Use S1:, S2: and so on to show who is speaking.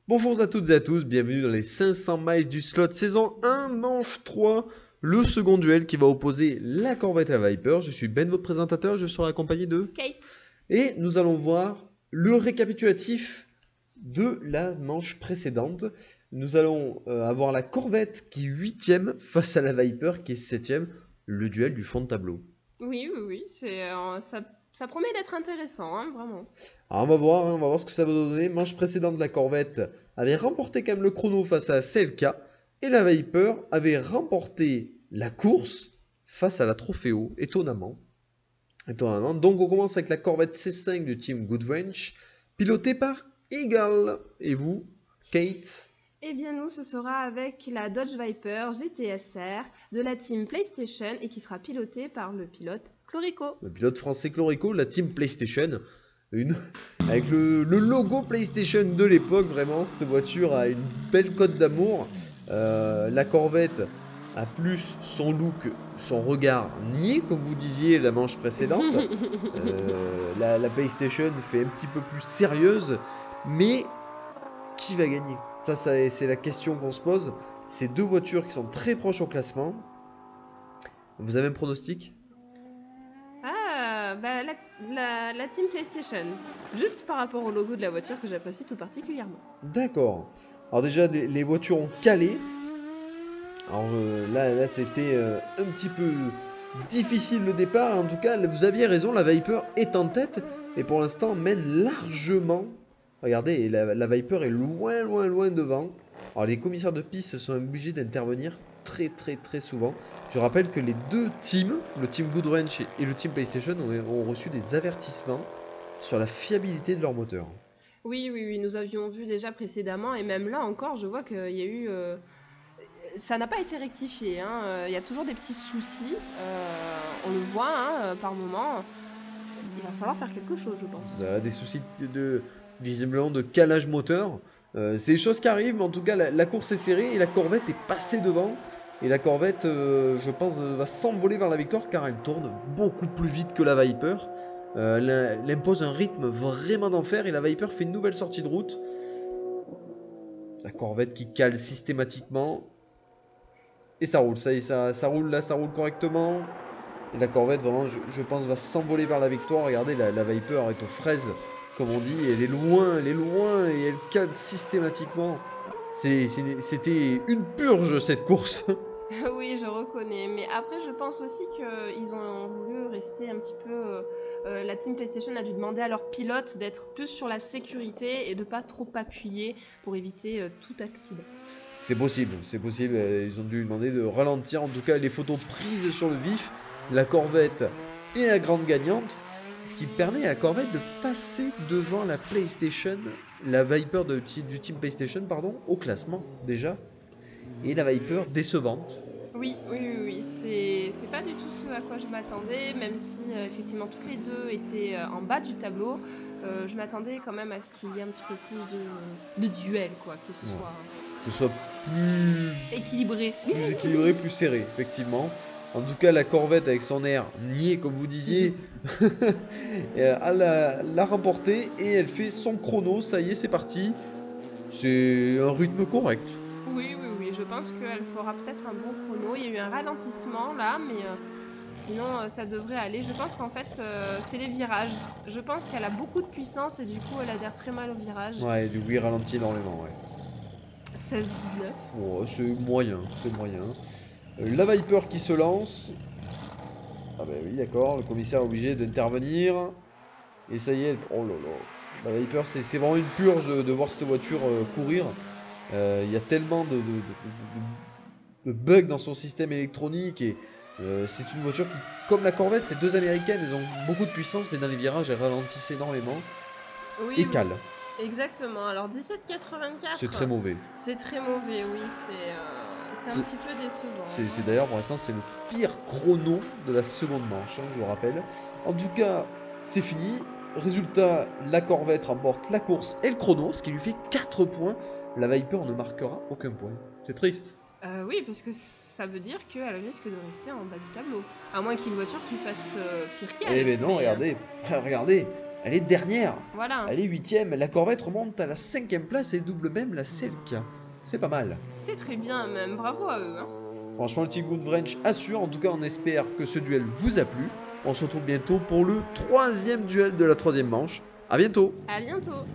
S1: Bonjour à toutes et à tous, bienvenue dans les 500 miles du slot saison 1, manche 3, le second duel qui va opposer la Corvette à la Viper. Je suis Ben, votre présentateur, je serai accompagné de
S2: Kate.
S1: Et nous allons voir le récapitulatif de la manche précédente. Nous allons avoir la Corvette qui est 8ème face à la Viper qui est 7ème, le duel du fond de tableau.
S2: Oui, ça promet d'être intéressant, hein, vraiment.
S1: Alors on va voir ce que ça va donner. Manche précédente, la Corvette avait remporté quand même le chrono face à CLK et la Viper avait remporté la course face à la Trofeo, étonnamment. Donc on commence avec la Corvette C5 du team Goodwrench, pilotée par Eagle. Et vous, Kate?
S2: Eh bien nous, ce sera avec la Dodge Viper GTSR de la team PlayStation et qui sera pilotée par le pilote Clorico.
S1: Le pilote français Clorico, la team PlayStation. Avec le logo PlayStation de l'époque, vraiment, cette voiture a une belle cote d'amour. La Corvette a plus son look, son regard niais, comme vous disiez la manche précédente. La PlayStation fait un petit peu plus sérieuse, mais qui va gagner? Ça c'est la question qu'on se pose. Ces deux voitures qui sont très proches au classement. Vous avez un pronostic?
S2: La team PlayStation, juste par rapport au logo de la voiture que j'apprécie tout particulièrement.
S1: D'accord. Alors déjà, les voitures ont calé. Alors là c'était un petit peu difficile le départ. En tout cas, vous aviez raison, la Viper est en tête et pour l'instant mène largement. Regardez, la Viper est loin devant. Alors les commissaires de piste sont obligés d'intervenir très souvent. Je rappelle que les deux teams, le team Goodwrench et le team PlayStation, ont reçu des avertissements sur la fiabilité de leur moteur.
S2: Oui, nous avions vu déjà précédemment et même là encore, je vois qu'il y a eu... Ça n'a pas été rectifié, hein. Il y a toujours des petits soucis, on le voit hein, par moment. Il va falloir faire quelque chose, je pense.
S1: Des soucis visiblement de calage moteur. C'est des choses qui arrivent, mais en tout cas la course est serrée et la Corvette est passée devant. Et la Corvette, je pense, va s'envoler vers la victoire car elle tourne beaucoup plus vite que la Viper. Elle impose un rythme vraiment d'enfer et la Viper fait une nouvelle sortie de route. La Corvette qui cale systématiquement. Et ça roule, ça roule là, ça roule correctement. Et la Corvette, vraiment, je pense, va s'envoler vers la victoire. Regardez, la Viper est aux fraises, comme on dit. Elle est loin et elle cale systématiquement. C'était une purge, cette course.
S2: Oui, je reconnais. Mais après, je pense aussi qu'ils ont voulu rester un petit peu... la team PlayStation a dû demander à leurs pilotes d'être plus sur la sécurité et de pas trop appuyer pour éviter tout accident.
S1: C'est possible. Ils ont dû demander de ralentir. En tout cas, les photos prises sur le vif. La Corvette est la grande gagnante. Ce qui permet à la Corvette de passer devant la PlayStation, la Viper du team PlayStation, pardon, au classement déjà. Et la Viper décevante.
S2: Oui, c'est pas du tout ce à quoi je m'attendais, même si effectivement toutes les deux étaient en bas du tableau. Je m'attendais quand même à ce qu'il y ait un petit peu plus de duel, quoi, que ce
S1: soit plus
S2: équilibré.
S1: Plus serré, effectivement. En tout cas, la Corvette, avec son air niais, comme vous disiez, l'a remporté et elle fait son chrono. Ça y est, c'est parti. C'est un rythme correct.
S2: Oui, je pense qu'elle fera peut-être un bon chrono. Il y a eu un ralentissement là, mais sinon ça devrait aller. Je pense qu'en fait, c'est les virages. Je pense qu'elle a beaucoup de puissance et du coup, elle adhère très mal au virage.
S1: Ouais, du coup, il ralentit énormément, ouais.
S2: 16-19.
S1: Oh, c'est moyen. La Viper qui se lance. Ah bah oui, d'accord, le commissaire est obligé d'intervenir. Et ça y est, oh là là. La Viper, c'est vraiment une purge de voir cette voiture courir. Il y a tellement de bugs dans son système électronique et c'est une voiture qui, comme la Corvette, c'est deux américaines, elles ont beaucoup de puissance, mais dans les virages, elles ralentissent énormément et calent.
S2: Exactement, alors 17,84.
S1: C'est très mauvais.
S2: C'est très mauvais, oui, c'est un petit peu décevant.
S1: C'est d'ailleurs, pour l'instant, c'est le pire chrono de la seconde manche, hein, je le rappelle. En tout cas, c'est fini. Résultat, la Corvette remporte la course et le chrono, ce qui lui fait 4 points. La Viper ne marquera aucun point. C'est triste.
S2: Oui, parce que ça veut dire qu'elle risque de rester en bas du tableau. À moins qu'il y ait une voiture qui fasse pire qu'elle.
S1: Eh ben non, regardez. Regardez. elle est dernière.
S2: Voilà.
S1: Elle est 8ème. La Corvette remonte à la 5ème place et double même la Selk. C'est pas mal.
S2: C'est très bien même, bravo à eux. Hein.
S1: Franchement, le Team Goodwrench assure. En tout cas, on espère que ce duel vous a plu. On se retrouve bientôt pour le 3e duel de la 3e manche. A bientôt.
S2: À bientôt.